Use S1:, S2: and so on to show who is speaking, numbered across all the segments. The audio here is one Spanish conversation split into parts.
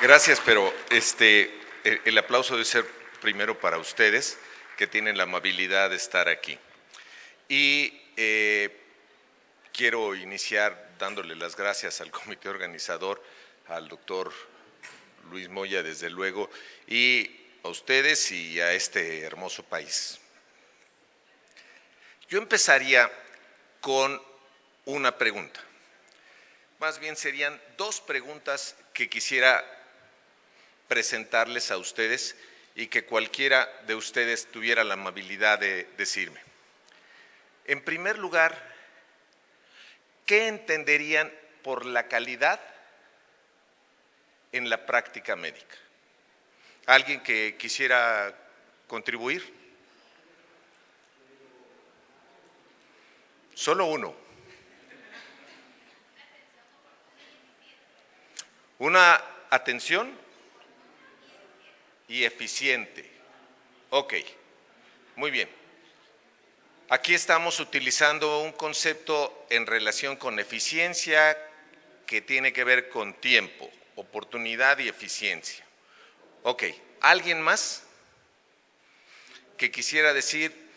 S1: Gracias, pero el aplauso debe ser primero para ustedes, que tienen la amabilidad de estar aquí. Y quiero iniciar dándole las gracias al comité organizador, al doctor Luis Moya, desde luego, y a ustedes y a este hermoso país. Yo empezaría con una pregunta. Más bien serían dos preguntas que quisiera presentarles a ustedes y que cualquiera de ustedes tuviera la amabilidad de decirme. En primer lugar, ¿qué entenderían por la calidad en la práctica médica? ¿Alguien que quisiera contribuir? Solo uno. Una atención y eficiente. Ok, muy bien. Aquí estamos utilizando un concepto en relación con eficiencia que tiene que ver con tiempo, oportunidad y eficiencia. Ok, ¿alguien más que quisiera decir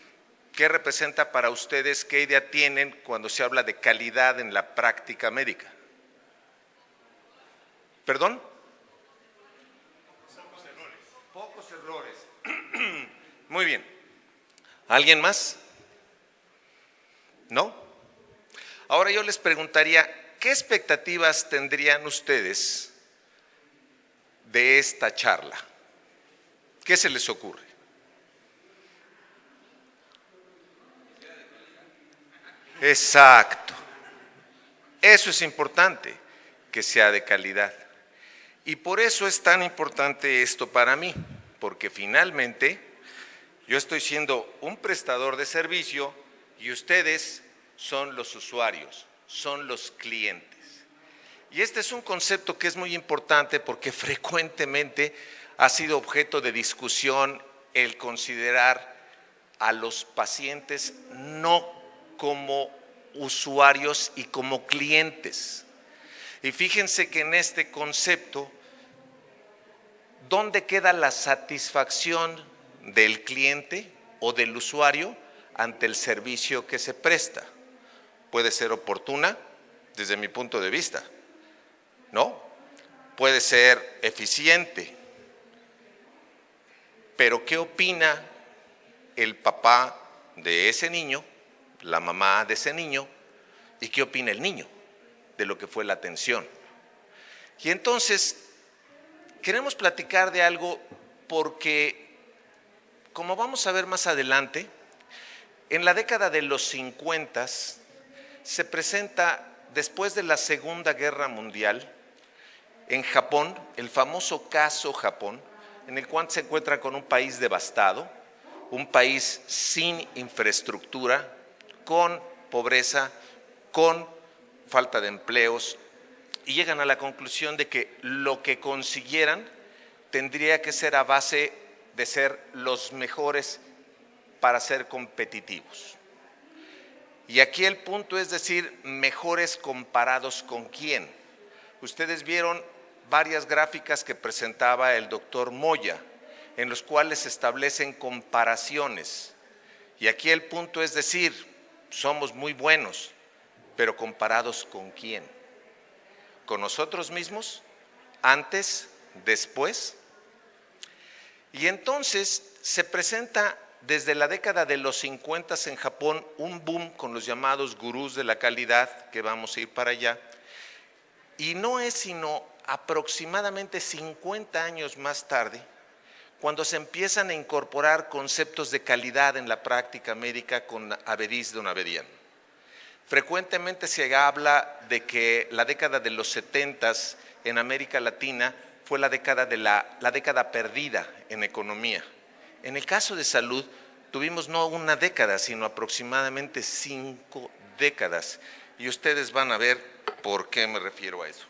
S1: qué representa para ustedes, qué idea tienen cuando se habla de calidad en la práctica médica? ¿Perdón? Pocos errores. Muy bien. ¿Alguien más? ¿No? Ahora yo les preguntaría, ¿qué expectativas tendrían ustedes de esta charla? ¿Qué se les ocurre? Exacto. Eso es importante, que sea de calidad. Y por eso es tan importante esto para mí, porque finalmente yo estoy siendo un prestador de servicio y ustedes son los usuarios, son los clientes. Y este es un concepto que es muy importante porque frecuentemente ha sido objeto de discusión el considerar a los pacientes no como usuarios y como clientes. Y fíjense que en este concepto, ¿dónde queda la satisfacción del cliente o del usuario ante el servicio que se presta? Puede ser oportuna, desde mi punto de vista, ¿no? Puede ser eficiente, pero ¿qué opina el papá de ese niño, la mamá de ese niño, y qué opina el niño de lo que fue la atención? Y entonces queremos platicar de algo porque, como vamos a ver más adelante, en la década de los 50 se presenta, después de la Segunda Guerra Mundial, en Japón, el famoso caso Japón, en el cual se encuentra con un país devastado, un país sin infraestructura, con pobreza, con falta de empleos, y llegan a la conclusión de que lo que consiguieran tendría que ser a base de ser los mejores para ser competitivos. Y aquí el punto es decir, mejores comparados con quién. Ustedes vieron varias gráficas que presentaba el doctor Moya, en los cuales se establecen comparaciones. Y aquí el punto es decir, somos muy buenos, pero ¿comparados con quién? ¿Con nosotros mismos? ¿Antes? ¿Después? Y entonces se presenta desde la década de los 50 en Japón un boom con los llamados gurús de la calidad, que vamos a ir para allá, y no es sino aproximadamente 50 años más tarde cuando se empiezan a incorporar conceptos de calidad en la práctica médica con Avedis Donabedian. Frecuentemente se habla de que la década de los 70 en América Latina fue la década perdida en economía. En el caso de salud tuvimos no una década, sino aproximadamente 5 décadas. Y ustedes van a ver por qué me refiero a eso.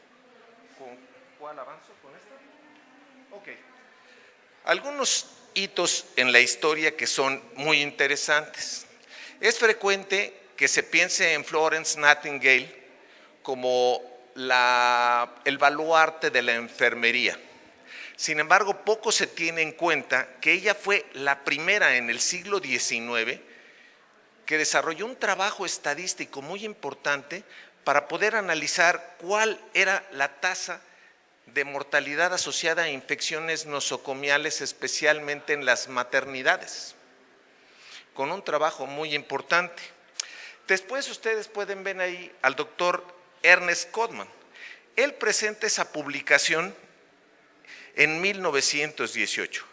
S1: ¿Con cuál avanzo? ¿Con esta? Ok. Algunos hitos en la historia que son muy interesantes. Es frecuente que se piense en Florence Nightingale como el baluarte de la enfermería. Sin embargo, poco se tiene en cuenta que ella fue la primera en el siglo XIX que desarrolló un trabajo estadístico muy importante para poder analizar cuál era la tasa de mortalidad asociada a infecciones nosocomiales, especialmente en las maternidades, con un trabajo muy importante. Después ustedes pueden ver ahí al doctor Ernest Codman. Él presenta esa publicación en 1918.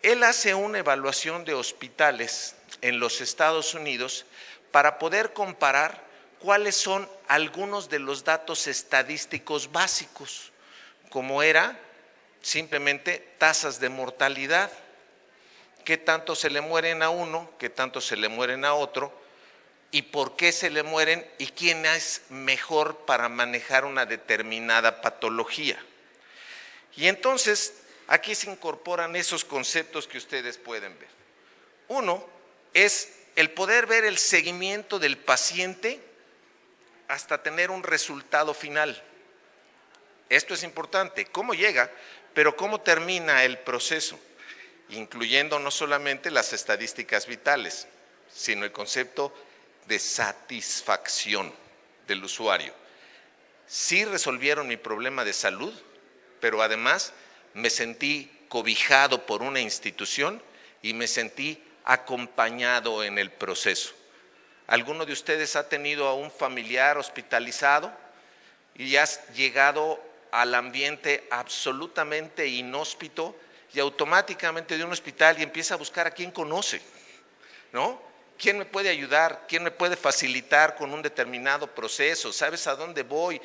S1: Él hace una evaluación de hospitales en los Estados Unidos para poder comparar cuáles son algunos de los datos estadísticos básicos, como era simplemente tasas de mortalidad, qué tanto se le mueren a uno, qué tanto se le mueren a otro, y por qué se le mueren y quién es mejor para manejar una determinada patología. Y entonces aquí se incorporan esos conceptos que ustedes pueden ver. Uno es el poder ver el seguimiento del paciente hasta tener un resultado final. Esto es importante, cómo llega, pero cómo termina el proceso, incluyendo no solamente las estadísticas vitales, sino el concepto de satisfacción del usuario. Sí resolvieron mi problema de salud, pero además me sentí cobijado por una institución y me sentí acompañado en el proceso. ¿Alguno de ustedes ha tenido a un familiar hospitalizado y has llegado al ambiente absolutamente inhóspito y automáticamente de un hospital y empieza a buscar a quién conoce, ¿no? ¿Quién me puede ayudar? ¿Quién me puede facilitar con un determinado proceso? ¿Sabes a dónde voy?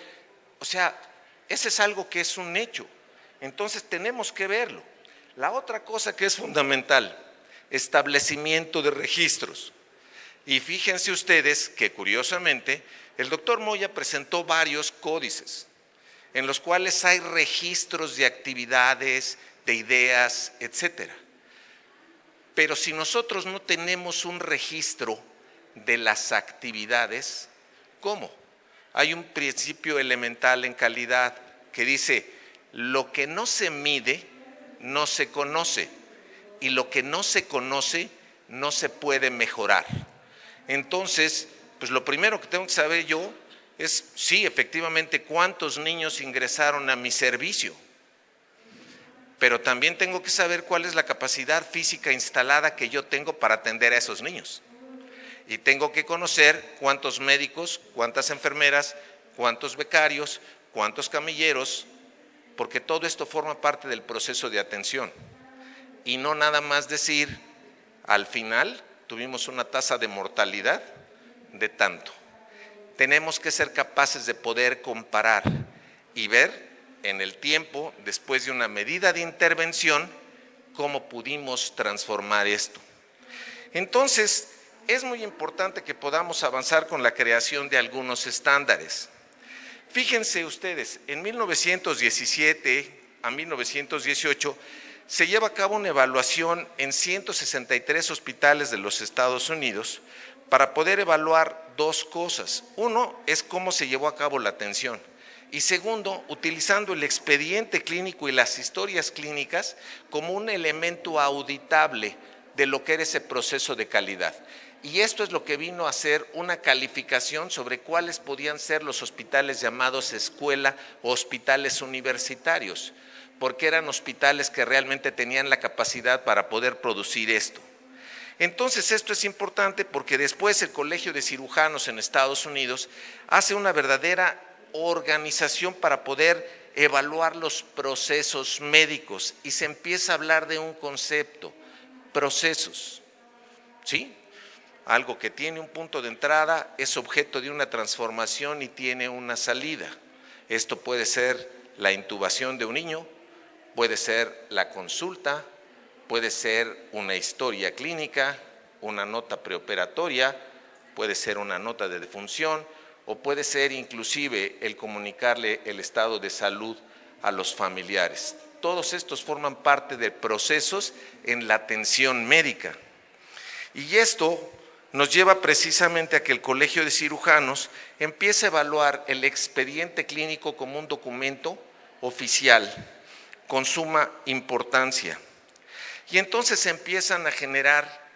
S1: O sea, ese es algo que es un hecho. Entonces tenemos que verlo. La otra cosa que es fundamental, establecimiento de registros. Y fíjense ustedes que curiosamente el doctor Moya presentó varios códices en los cuales hay registros de actividades, de ideas, etcétera. Pero si nosotros no tenemos un registro de las actividades, ¿cómo? Hay un principio elemental en calidad que dice, lo que no se mide no se conoce y lo que no se conoce no se puede mejorar. Entonces, pues lo primero que tengo que saber yo es, sí, efectivamente, cuántos niños ingresaron a mi servicio. Pero también tengo que saber cuál es la capacidad física instalada que yo tengo para atender a esos niños. Y tengo que conocer cuántos médicos, cuántas enfermeras, cuántos becarios, cuántos camilleros, porque todo esto forma parte del proceso de atención. Y no nada más decir, al final tuvimos una tasa de mortalidad de tanto. Tenemos que ser capaces de poder comparar y ver en el tiempo, después de una medida de intervención, cómo pudimos transformar esto. Entonces, es muy importante que podamos avanzar con la creación de algunos estándares. Fíjense ustedes, en 1917 a 1918 se lleva a cabo una evaluación en 163 hospitales de los Estados Unidos para poder evaluar dos cosas. Uno es cómo se llevó a cabo la atención. Y segundo, utilizando el expediente clínico y las historias clínicas como un elemento auditable de lo que era ese proceso de calidad. Y esto es lo que vino a ser una calificación sobre cuáles podían ser los hospitales llamados escuela o hospitales universitarios, porque eran hospitales que realmente tenían la capacidad para poder producir esto. Entonces esto es importante porque después el Colegio de Cirujanos en Estados Unidos hace una verdadera organización para poder evaluar los procesos médicos y se empieza a hablar de un concepto, procesos, ¿sí? Algo que tiene un punto de entrada, es objeto de una transformación y tiene una salida. Esto puede ser la intubación de un niño, puede ser la consulta, puede ser una historia clínica, una nota preoperatoria, puede ser una nota de defunción, o puede ser inclusive el comunicarle el estado de salud a los familiares. Todos estos forman parte de procesos en la atención médica. Y esto nos lleva precisamente a que el Colegio de Cirujanos empiece a evaluar el expediente clínico como un documento oficial, con suma importancia. Y entonces se empiezan a generar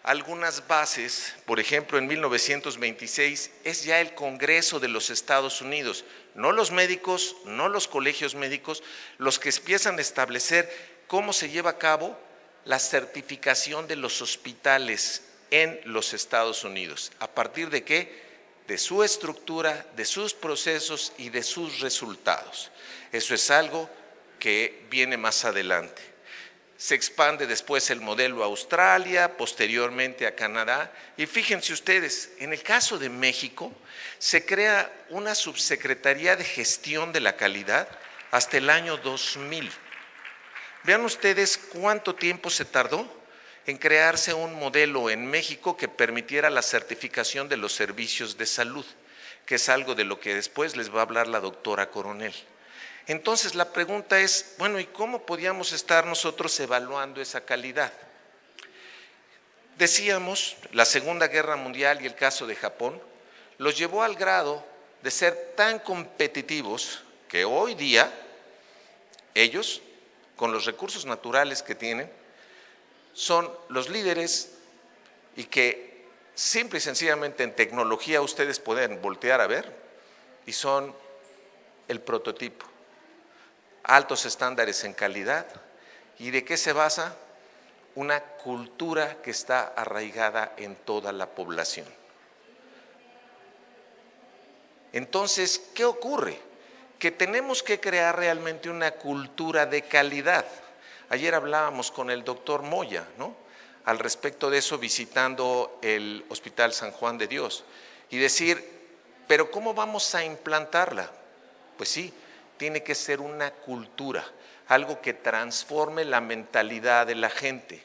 S1: algunas bases. Por ejemplo, en 1926 es ya el Congreso de los Estados Unidos, no los médicos, no los colegios médicos, los que empiezan a establecer cómo se lleva a cabo la certificación de los hospitales en los Estados Unidos. ¿A partir de qué? De su estructura, de sus procesos y de sus resultados. Eso es algo que viene más adelante. Se expande después el modelo a Australia, posteriormente a Canadá. Y fíjense ustedes, en el caso de México, se crea una subsecretaría de gestión de la calidad hasta el año 2000. Vean ustedes cuánto tiempo se tardó en crearse un modelo en México que permitiera la certificación de los servicios de salud, que es algo de lo que después les va a hablar la doctora Coronel. Entonces la pregunta es, bueno, ¿y cómo podíamos estar nosotros evaluando esa calidad? Decíamos, la Segunda Guerra Mundial y el caso de Japón los llevó al grado de ser tan competitivos que hoy día ellos, con los recursos naturales que tienen, son los líderes y que simple y sencillamente en tecnología ustedes pueden voltear a ver y son el prototipo. Altos estándares en calidad. ¿Y de qué se basa? Una cultura que está arraigada en toda la población. Entonces, ¿qué ocurre? Que tenemos que crear realmente una cultura de calidad. Ayer hablábamos con el doctor Moya, ¿no?, al respecto de eso, visitando el Hospital San Juan de Dios, y decir, ¿pero cómo vamos a implantarla? Pues sí, tiene que ser una cultura, algo que transforme la mentalidad de la gente.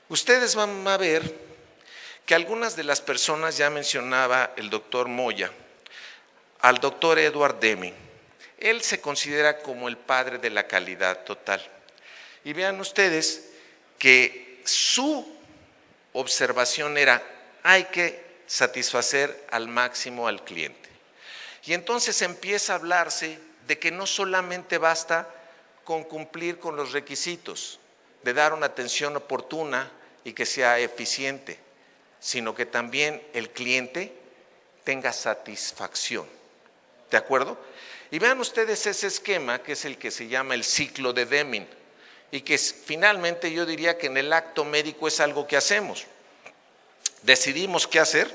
S1: Ustedes van a ver que algunas de las personas, ya mencionaba el doctor Moya, al doctor Edward Deming, él se considera como el padre de la calidad total. Y vean ustedes que su observación era, hay que satisfacer al máximo al cliente. Y entonces empieza a hablarse de que no solamente basta con cumplir con los requisitos, de dar una atención oportuna y que sea eficiente, sino que también el cliente tenga satisfacción. ¿De acuerdo? Y vean ustedes ese esquema que es el que se llama el ciclo de Deming y que finalmente yo diría que en el acto médico es algo que hacemos. Decidimos qué hacer,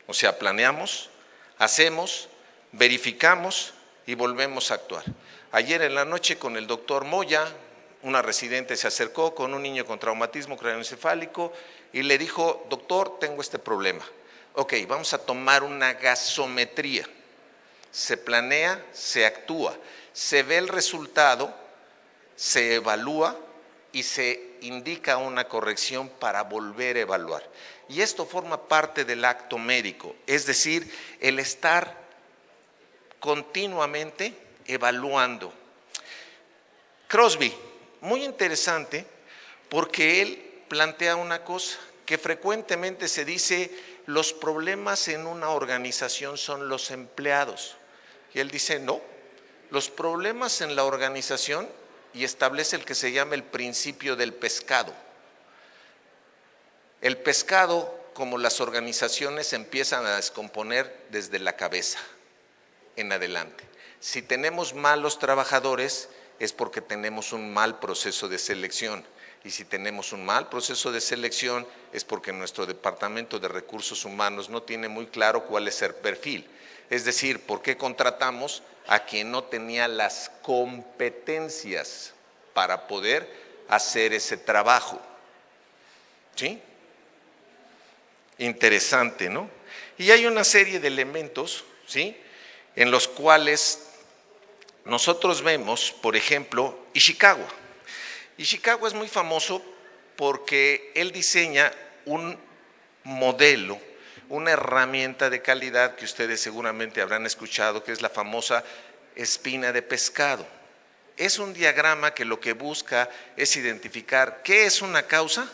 S1: o sea, planeamos, hacemos, verificamos y volvemos a actuar. Ayer en la noche con el doctor Moya, una residente se acercó con un niño con traumatismo craneoencefálico y le dijo, doctor, tengo este problema. Ok, vamos a tomar una gasometría. Se planea, se actúa, se ve el resultado, se evalúa y se indica una corrección para volver a evaluar. Y esto forma parte del acto médico, es decir, el estar continuamente evaluando. Crosby, muy interesante, porque él plantea una cosa que frecuentemente se dice, los problemas en una organización son los empleados. Y él dice, no, los problemas en la organización, y establece el que se llama el principio del pescado. El pescado, como las organizaciones, empiezan a descomponer desde la cabeza en adelante. Si tenemos malos trabajadores, es porque tenemos un mal proceso de selección. Y si tenemos un mal proceso de selección, es porque nuestro departamento de recursos humanos no tiene muy claro cuál es el perfil. Es decir, ¿por qué contratamos a quien no tenía las competencias para poder hacer ese trabajo? ¿Sí? Interesante, ¿no? Y hay una serie de elementos, ¿sí?, en los cuales nosotros vemos, por ejemplo, Ishikawa. Ishikawa es muy famoso porque él diseña un modelo, una herramienta de calidad que ustedes seguramente habrán escuchado, que es la famosa espina de pescado. Es un diagrama que lo que busca es identificar qué es una causa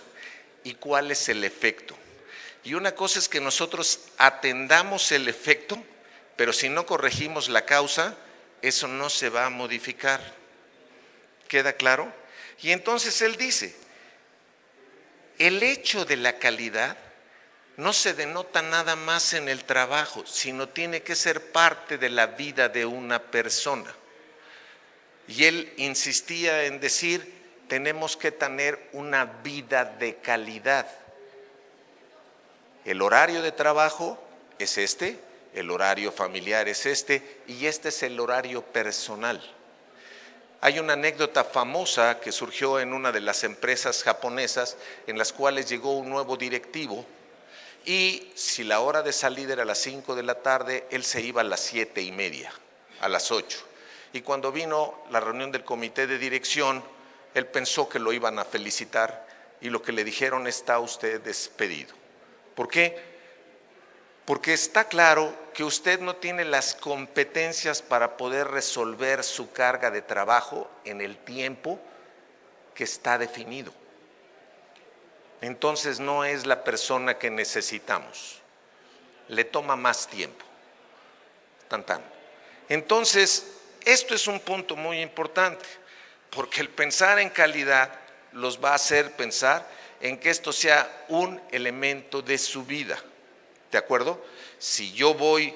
S1: y cuál es el efecto. Y una cosa es que nosotros atendamos el efecto, pero si no corregimos la causa, eso no se va a modificar. ¿Queda claro? Y entonces él dice, el hecho de la calidad no se denota nada más en el trabajo, sino tiene que ser parte de la vida de una persona. Y él insistía en decir, tenemos que tener una vida de calidad. El horario de trabajo es este, el horario familiar es este, y este es el horario personal. Hay una anécdota famosa que surgió en una de las empresas japonesas en las cuales llegó un nuevo directivo y si la hora de salida era a las 5 de la tarde, él se iba a las 7:30, a las 8. Y cuando vino la reunión del comité de dirección, él pensó que lo iban a felicitar y lo que le dijeron, está usted despedido. ¿Por qué? Porque está claro que usted no tiene las competencias para poder resolver su carga de trabajo en el tiempo que está definido. Entonces no es la persona que necesitamos. Le toma más tiempo. Entonces, esto es un punto muy importante, porque el pensar en calidad los va a hacer pensar en que esto sea un elemento de su vida. ¿De acuerdo? Si yo voy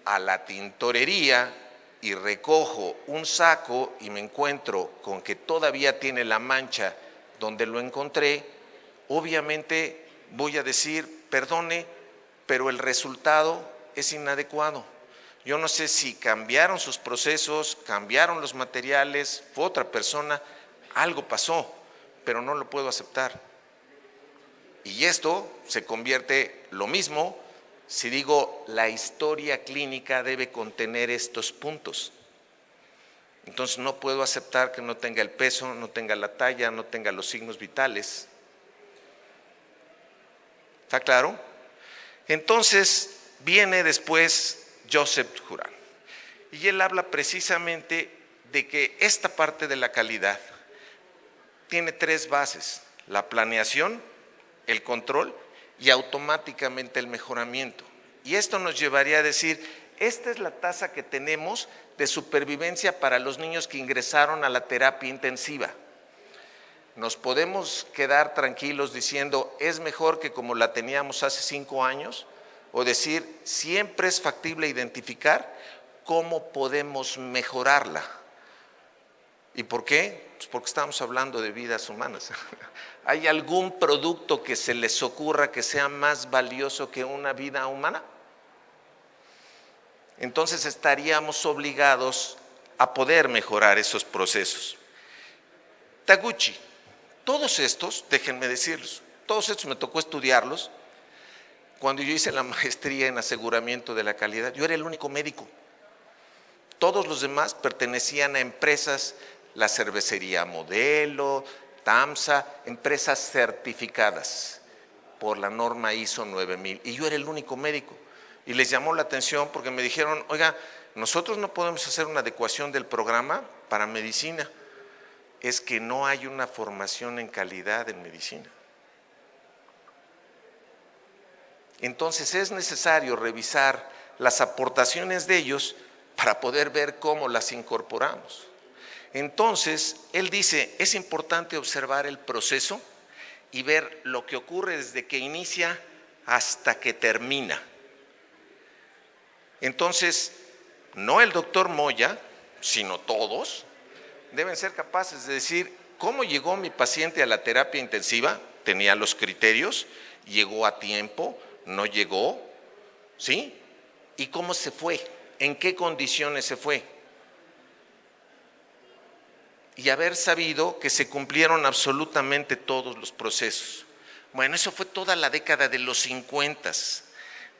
S1: a la tintorería y recojo un saco y me encuentro con que todavía tiene la mancha donde lo encontré, obviamente voy a decir, perdone, pero el resultado es inadecuado. Yo no sé si cambiaron sus procesos, cambiaron los materiales, fue otra persona, algo pasó, pero no lo puedo aceptar. Y esto se convierte lo mismo si digo la historia clínica debe contener estos puntos. Entonces no puedo aceptar que no tenga el peso, no tenga la talla, no tenga los signos vitales. ¿Está claro? Entonces viene después Joseph Juran y él habla precisamente de que esta parte de la calidad tiene tres bases: la planeación, el control y automáticamente el mejoramiento. Y esto nos llevaría a decir, esta es la tasa que tenemos de supervivencia para los niños que ingresaron a la terapia intensiva. Nos podemos quedar tranquilos diciendo, es mejor que como la teníamos hace 5 años, o decir, siempre es factible identificar cómo podemos mejorarla. ¿Y por qué? Pues porque estamos hablando de vidas humanas. ¿Hay algún producto que se les ocurra que sea más valioso que una vida humana? Entonces estaríamos obligados a poder mejorar esos procesos. Taguchi, todos estos, déjenme decirlos, todos estos me tocó estudiarlos cuando yo hice la maestría en aseguramiento de la calidad. Yo era el único médico. Todos los demás pertenecían a empresas, la cervecería Modelo, TAMSA, empresas certificadas por la norma ISO 9000. Y yo era el único médico. Y les llamó la atención porque me dijeron, oiga, nosotros no podemos hacer una adecuación del programa para medicina. Es que no hay una formación en calidad en medicina. Entonces es necesario revisar las aportaciones de ellos para poder ver cómo las incorporamos. Entonces, él dice, es importante observar el proceso y ver lo que ocurre desde que inicia hasta que termina. Entonces, no el doctor Moya, sino todos, deben ser capaces de decir, ¿cómo llegó mi paciente a la terapia intensiva? Tenía los criterios, llegó a tiempo, no llegó, ¿sí? ¿Y cómo se fue? ¿En qué condiciones se fue? Y haber sabido que se cumplieron absolutamente todos los procesos. Bueno, eso fue toda la década de los 50.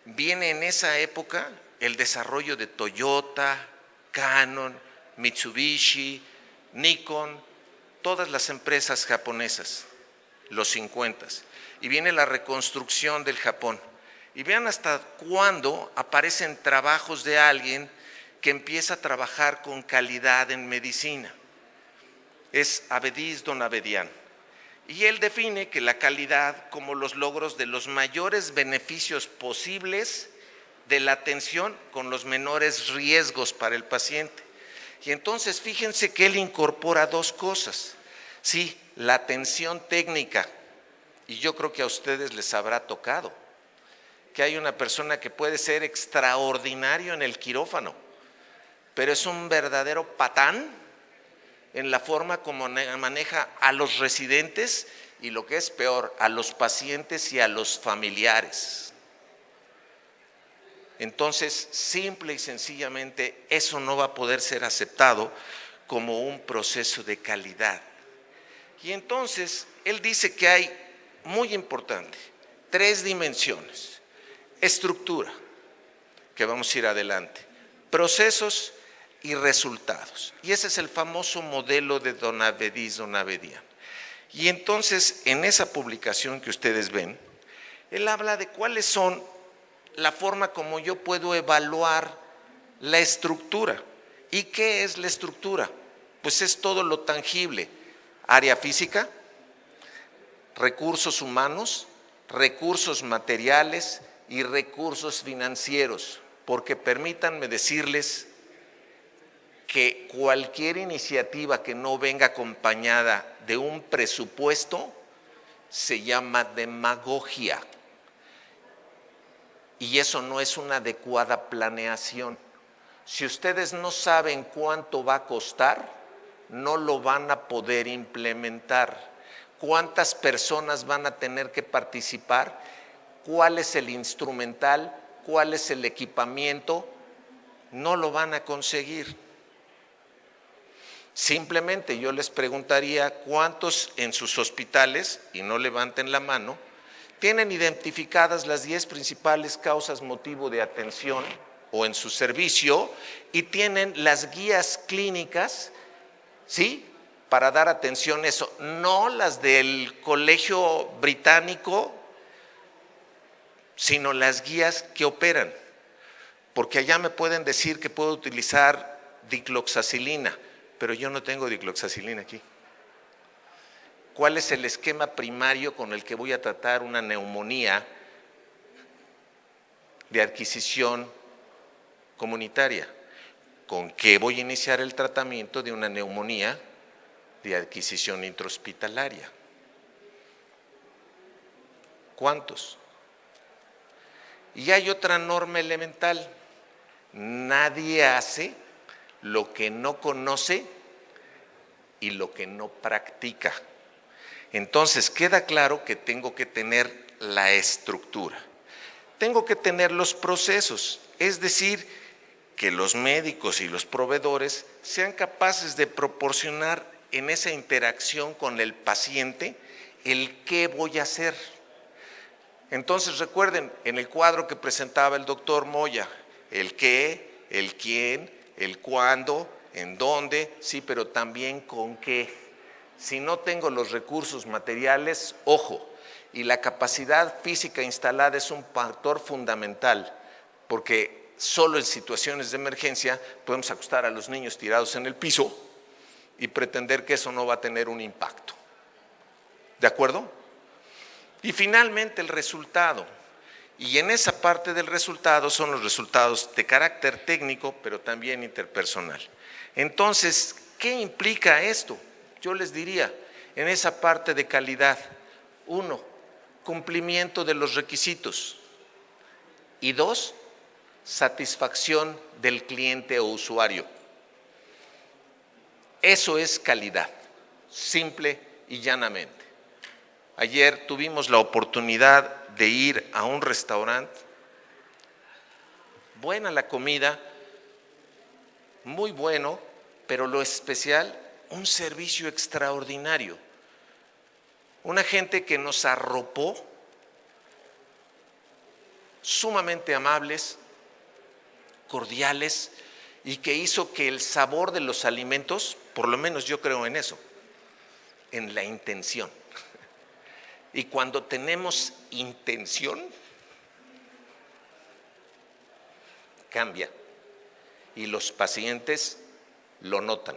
S1: Viene en esa época el desarrollo de Toyota, Canon, Mitsubishi, Nikon, todas las empresas japonesas, los 50. Y viene la reconstrucción del Japón. Y vean hasta cuándo aparecen trabajos de alguien que empieza a trabajar con calidad en medicina. Es Abediz Donabedian. Y él define que la calidad como los logros de los mayores beneficios posibles de la atención con los menores riesgos para el paciente. Y entonces fíjense que él incorpora dos cosas. Sí, la atención técnica, y yo creo que a ustedes les habrá tocado, que hay una persona que puede ser extraordinario en el quirófano, pero es un verdadero patán en la forma como maneja a los residentes y, lo que es peor, a los pacientes y a los familiares. Entonces, simple y sencillamente, eso no va a poder ser aceptado como un proceso de calidad. Y entonces, él dice que hay, muy importante, 3 dimensiones: estructura, que vamos a ir adelante, procesos y resultados. Y ese es el famoso modelo de Donavedian. Y entonces, en esa publicación que ustedes ven, él habla de cuáles son la forma como yo puedo evaluar la estructura. ¿Y qué es la estructura? Pues es todo lo tangible: área física, recursos humanos, recursos materiales y recursos financieros, porque permítanme decirles que cualquier iniciativa que no venga acompañada de un presupuesto se llama demagogia, y eso no es una adecuada planeación. Si ustedes no saben cuánto va a costar, no lo van a poder implementar. ¿Cuántas personas van a tener que participar? ¿Cuál es el instrumental? ¿Cuál es el equipamiento? No lo van a conseguir. Simplemente yo les preguntaría cuántos en sus hospitales, y no levanten la mano, tienen identificadas las 10 principales causas motivo de atención o en su servicio, y tienen las guías clínicas, ¿sí?, para dar atención a eso, no las del Colegio Británico, sino las guías que operan, porque allá me pueden decir que puedo utilizar dicloxacilina, pero yo no tengo dicloxacilina aquí. ¿Cuál es el esquema primario con el que voy a tratar una neumonía de adquisición comunitaria? ¿Con qué voy a iniciar el tratamiento de una neumonía de adquisición intrahospitalaria? ¿Cuántos? Y hay otra norma elemental: nadie hace lo que no conoce y lo que no practica. Entonces queda claro que tengo que tener la estructura, tengo que tener los procesos, es decir, que los médicos y los proveedores sean capaces de proporcionar en esa interacción con el paciente el qué voy a hacer. Entonces recuerden, en el cuadro que presentaba el doctor Moya, el qué, el quién, el cuándo, en dónde, sí, pero también con qué. Si no tengo los recursos materiales, ojo, y la capacidad física instalada es un factor fundamental, porque solo en situaciones de emergencia podemos acostar a los niños tirados en el piso y pretender que eso no va a tener un impacto. ¿De acuerdo? Y finalmente el resultado. Y en esa parte del resultado son los resultados de carácter técnico, pero también interpersonal. Entonces, ¿qué implica esto? Yo les diría, en esa parte de calidad, 1, cumplimiento de los requisitos, y 2, satisfacción del cliente o usuario. Eso es calidad, simple y llanamente. Ayer tuvimos la oportunidad de ir a un restaurante, buena la comida, muy bueno, pero lo especial, un servicio extraordinario. Una gente que nos arropó, sumamente amables, cordiales, y que hizo que el sabor de los alimentos, por lo menos yo creo en eso, en la intención. Y cuando tenemos intención, cambia. Y los pacientes lo notan.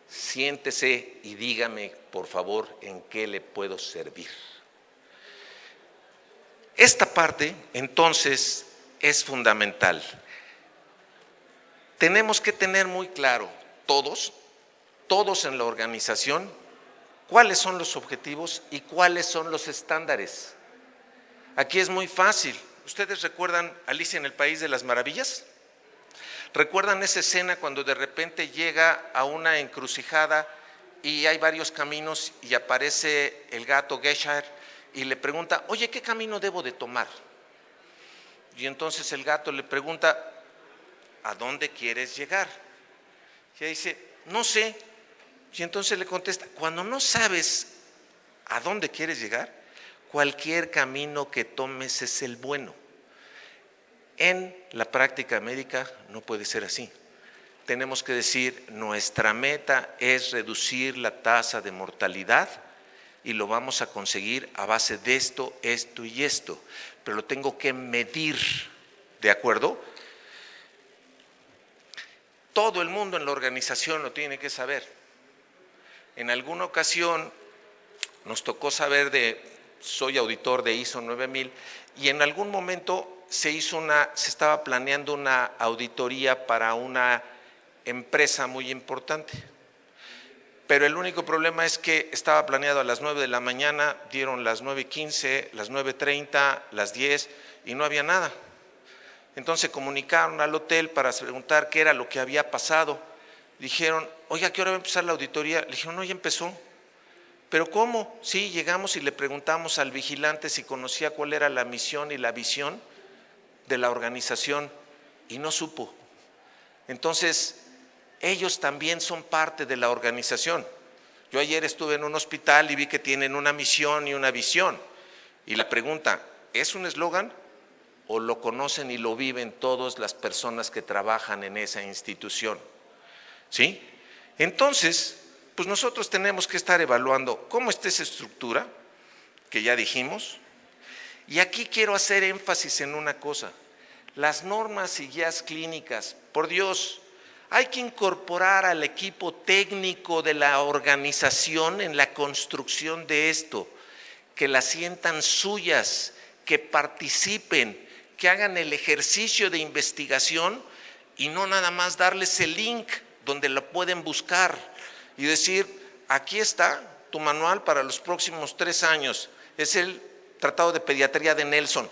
S1: Siéntese y dígame, por favor, en qué le puedo servir. Esta parte, entonces, es fundamental. tenemos que tener muy claro, todos en la organización, cuáles son los objetivos y cuáles son los estándares. Aquí es muy fácil. ¿Ustedes recuerdan Alicia en el País de las Maravillas? ¿Recuerdan esa escena cuando de repente llega a una encrucijada y hay varios caminos y aparece el gato Cheshire y le pregunta, oye, ¿qué camino debo de tomar? Y entonces el gato le pregunta, ¿a dónde quieres llegar? Y ella dice, no sé. Y entonces le contesta, cuando no sabes a dónde quieres llegar, cualquier camino que tomes es el bueno. En la práctica médica no puede ser así. Tenemos que decir, nuestra meta es reducir la tasa de mortalidad y lo vamos a conseguir a base de esto, esto y esto. Pero lo tengo que medir, ¿de acuerdo? Todo el mundo en la organización lo tiene que saber. En alguna ocasión nos tocó saber soy auditor de ISO 9000 y en algún momento se estaba planeando una auditoría para una empresa muy importante. Pero el único problema es que estaba planeado a las 9 de la mañana, dieron las 9:15, las 9:30, las 10 y no había nada. Entonces comunicaron al hotel para preguntar qué era lo que había pasado. Dijeron, oye, ¿a qué hora va a empezar la auditoría? Le dijeron, no, ya empezó. ¿Pero cómo? Sí, llegamos y le preguntamos al vigilante si conocía cuál era la misión y la visión de la organización y no supo. Entonces, ellos también son parte de la organización. Yo ayer estuve en un hospital y vi que tienen una misión y una visión. Y la pregunta, ¿es un eslogan o lo conocen y lo viven todas las personas que trabajan en esa institución? ¿Sí? Entonces, pues nosotros tenemos que estar evaluando cómo está esa estructura, que ya dijimos. Y aquí quiero hacer énfasis en una cosa. Las normas y guías clínicas, por Dios, hay que incorporar al equipo técnico de la organización en la construcción de esto, que las sientan suyas, que participen, que hagan el ejercicio de investigación y no nada más darles el link donde lo pueden buscar y decir, aquí está tu manual para los próximos 3 años, es el Tratado de Pediatría de Nelson.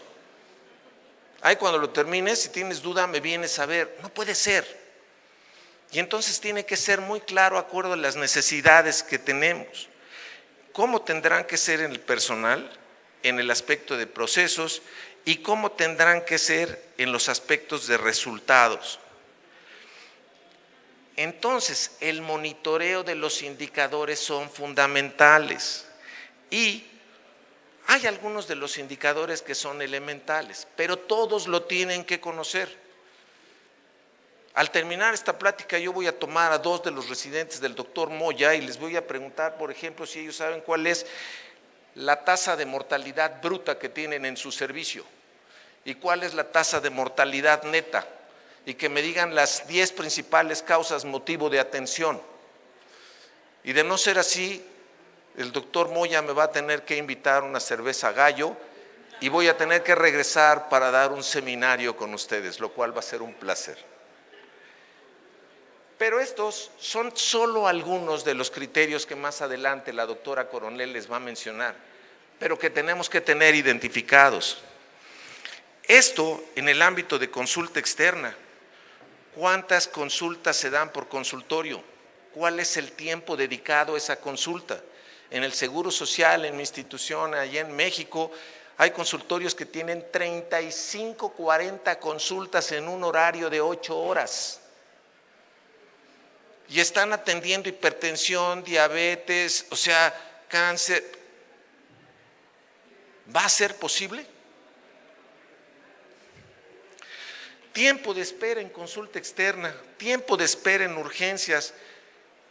S1: Ahí cuando lo termines, si tienes duda, me vienes a ver. No puede ser. Y entonces tiene que ser muy claro, de acuerdo a las necesidades que tenemos. ¿Cómo tendrán que ser en el personal, en el aspecto de procesos y cómo tendrán que ser en los aspectos de resultados? Entonces, el monitoreo de los indicadores son fundamentales y hay algunos de los indicadores que son elementales, pero todos lo tienen que conocer. Al terminar esta plática yo voy a tomar a 2 de los residentes del doctor Moya y les voy a preguntar, por ejemplo, si ellos saben cuál es la tasa de mortalidad bruta que tienen en su servicio y cuál es la tasa de mortalidad neta y que me digan las 10 principales causas motivo de atención. Y de no ser así, el doctor Moya me va a tener que invitar una cerveza Gallo y voy a tener que regresar para dar un seminario con ustedes, lo cual va a ser un placer. Pero estos son solo algunos de los criterios que más adelante la doctora Coronel les va a mencionar, pero que tenemos que tener identificados. Esto en el ámbito de consulta externa. ¿Cuántas consultas se dan por consultorio? ¿Cuál es el tiempo dedicado a esa consulta? En el Seguro Social, en mi institución, allá en México, hay consultorios que tienen 35, 40 consultas en un horario de 8 horas. Y están atendiendo hipertensión, diabetes, o sea, cáncer. ¿Va a ser posible? Tiempo de espera en consulta externa, tiempo de espera en urgencias.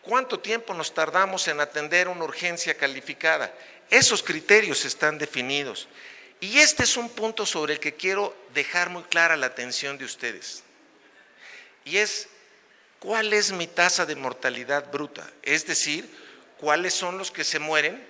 S1: ¿Cuánto tiempo nos tardamos en atender una urgencia calificada? Esos criterios están definidos. Y este es un punto sobre el que quiero dejar muy clara la atención de ustedes. Y es, ¿cuál es mi tasa de mortalidad bruta? Es decir, ¿cuáles son los que se mueren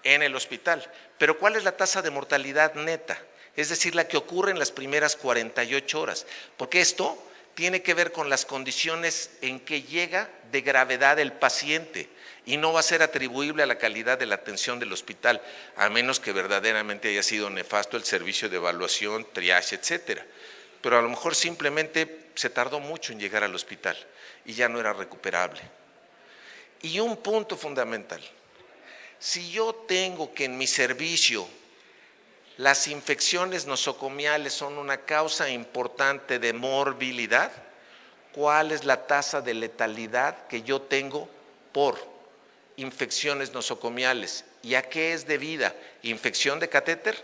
S1: en el hospital? Pero ¿cuál es la tasa de mortalidad neta? Es decir, la que ocurre en las primeras 48 horas. Porque esto tiene que ver con las condiciones en que llega de gravedad el paciente y no va a ser atribuible a la calidad de la atención del hospital, a menos que verdaderamente haya sido nefasto el servicio de evaluación, triage, etcétera. Pero a lo mejor simplemente se tardó mucho en llegar al hospital y ya no era recuperable. Y un punto fundamental, si yo tengo que en mi servicio las infecciones nosocomiales son una causa importante de morbilidad, ¿cuál es la tasa de letalidad que yo tengo por infecciones nosocomiales? ¿Y a qué es debida? ¿Infección de catéter?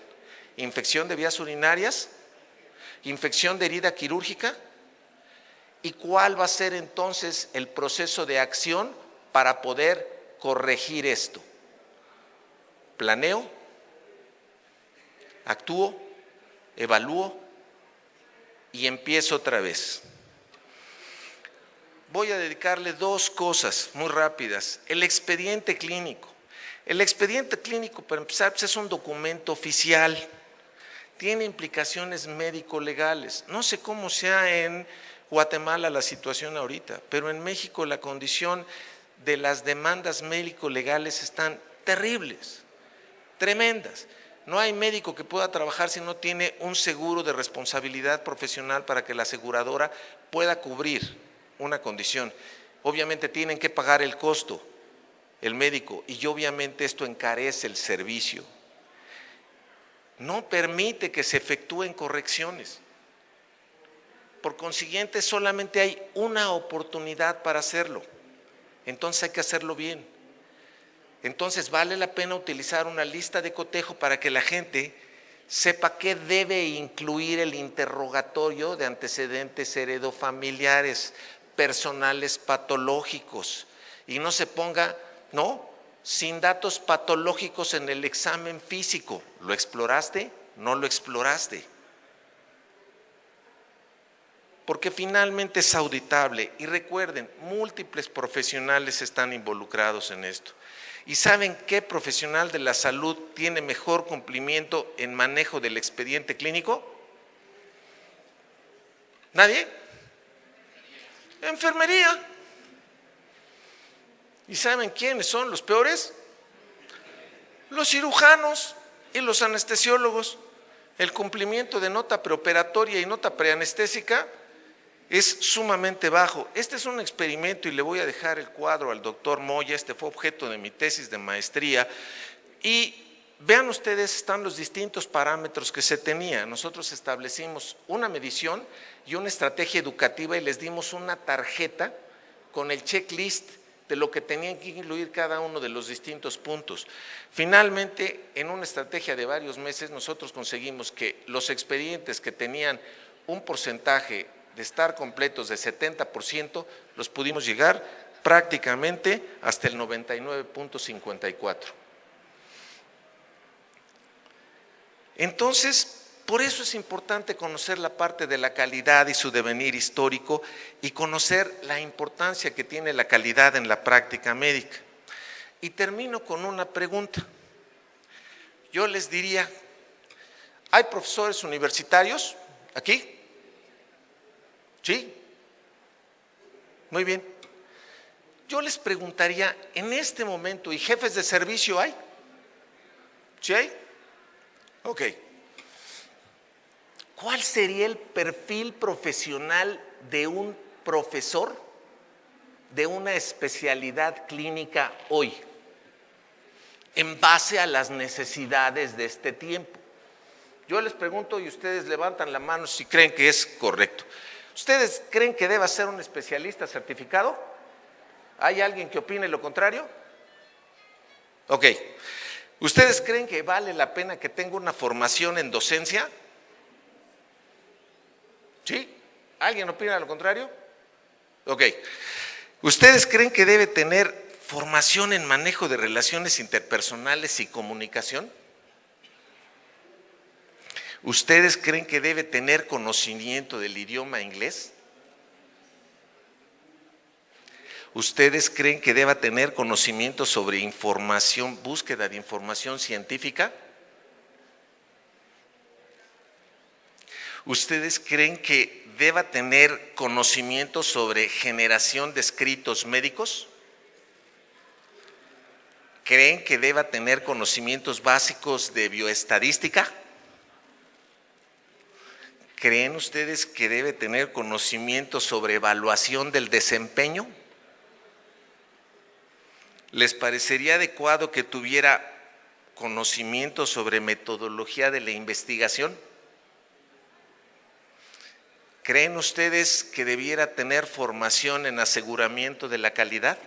S1: ¿Infección de vías urinarias? ¿Infección de herida quirúrgica? ¿Y cuál va a ser entonces el proceso de acción para poder corregir esto? Planeo, actúo, evalúo y empiezo otra vez. Voy a dedicarle dos cosas muy rápidas. El expediente clínico. El expediente clínico, para empezar, pues es un documento oficial. Tiene implicaciones médico-legales. No sé cómo sea en Guatemala la situación ahorita, pero en México la condición de las demandas médico-legales están terribles, tremendas. No hay médico que pueda trabajar si no tiene un seguro de responsabilidad profesional para que la aseguradora pueda cubrir una condición. Obviamente tienen que pagar el costo, el médico, y obviamente esto encarece el servicio. No permite que se efectúen correcciones. Por consiguiente, solamente hay una oportunidad para hacerlo. Entonces hay que hacerlo bien. Entonces vale la pena utilizar una lista de cotejo para que la gente sepa qué debe incluir el interrogatorio de antecedentes heredofamiliares, personales patológicos, y no se ponga, sin datos patológicos en el examen físico. ¿Lo exploraste? ¿No lo exploraste? Porque finalmente es auditable. Y recuerden, múltiples profesionales están involucrados en esto. ¿Y saben qué profesional de la salud tiene mejor cumplimiento en manejo del expediente clínico? ¿Nadie? Enfermería. ¿Y saben quiénes son los peores? Los cirujanos y los anestesiólogos. El cumplimiento de nota preoperatoria y nota preanestésica es sumamente bajo. Este es un experimento y le voy a dejar el cuadro al doctor Moya. Este fue objeto de mi tesis de maestría. Y vean ustedes, están los distintos parámetros que se tenían. Nosotros establecimos una medición y una estrategia educativa y les dimos una tarjeta con el checklist de lo que tenían que incluir cada uno de los distintos puntos. Finalmente, en una estrategia de varios meses, nosotros conseguimos que los expedientes que tenían un porcentaje de estar completos de 70%, los pudimos llegar prácticamente hasta el 99.54. Entonces, por eso es importante conocer la parte de la calidad y su devenir histórico y conocer la importancia que tiene la calidad en la práctica médica. Y termino con una pregunta. Yo les diría, ¿hay profesores universitarios aquí? ¿Sí? Muy bien. Yo les preguntaría, en este momento, ¿y jefes de servicio hay? ¿Sí hay? Ok. ¿Cuál sería el perfil profesional de un profesor de una especialidad clínica hoy, en base a las necesidades de este tiempo? Yo les pregunto y ustedes levantan la mano si creen que es correcto. ¿Ustedes creen que deba ser un especialista certificado? ¿Hay alguien que opine lo contrario? Ok. ¿Ustedes creen que vale la pena que tenga una formación en docencia? ¿Sí? ¿Alguien opina lo contrario? Ok. ¿Ustedes creen que debe tener formación en manejo de relaciones interpersonales y comunicación? ¿Ustedes creen que debe tener conocimiento del idioma inglés? ¿Ustedes creen que deba tener conocimiento sobre información, búsqueda de información científica? ¿Ustedes creen que deba tener conocimiento sobre generación de escritos médicos? ¿Creen que deba tener conocimientos básicos de bioestadística? ¿Creen ustedes que debe tener conocimiento sobre evaluación del desempeño? ¿Les parecería adecuado que tuviera conocimiento sobre metodología de la investigación? ¿Creen ustedes que debiera tener formación en aseguramiento de la calidad?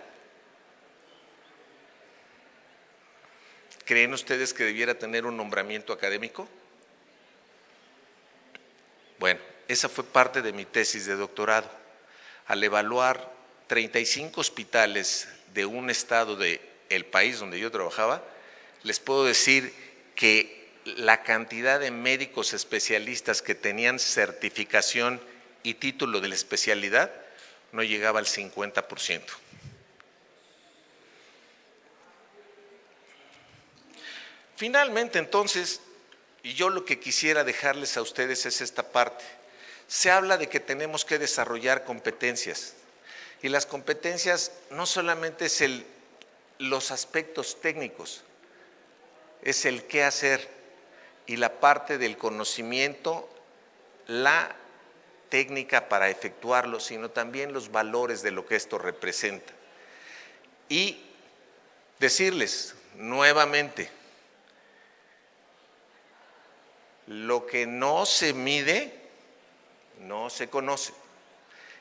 S1: ¿Creen ustedes que debiera tener un nombramiento académico? Bueno, esa fue parte de mi tesis de doctorado. Al evaluar 35 hospitales de un estado del país donde yo trabajaba, les puedo decir que la cantidad de médicos especialistas que tenían certificación y título de la especialidad no llegaba al 50%. Finalmente, entonces, y yo lo que quisiera dejarles a ustedes es esta parte. Se habla de que tenemos que desarrollar competencias. Y las competencias no solamente es los aspectos técnicos, es el qué hacer y la parte del conocimiento, la técnica para efectuarlo, sino también los valores de lo que esto representa. Y decirles nuevamente, lo que no se mide, no se conoce.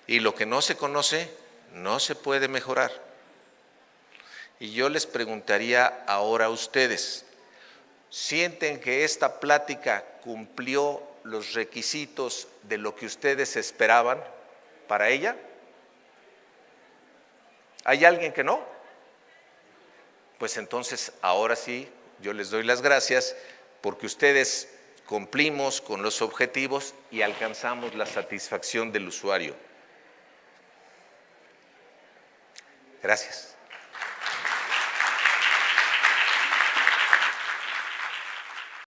S1: Y lo que no se conoce, no se puede mejorar. Y yo les preguntaría ahora a ustedes, ¿sienten que esta plática cumplió los requisitos de lo que ustedes esperaban para ella? ¿Hay alguien que no? Pues entonces, ahora sí, yo les doy las gracias porque ustedes cumplimos con los objetivos y alcanzamos la satisfacción del usuario. Gracias.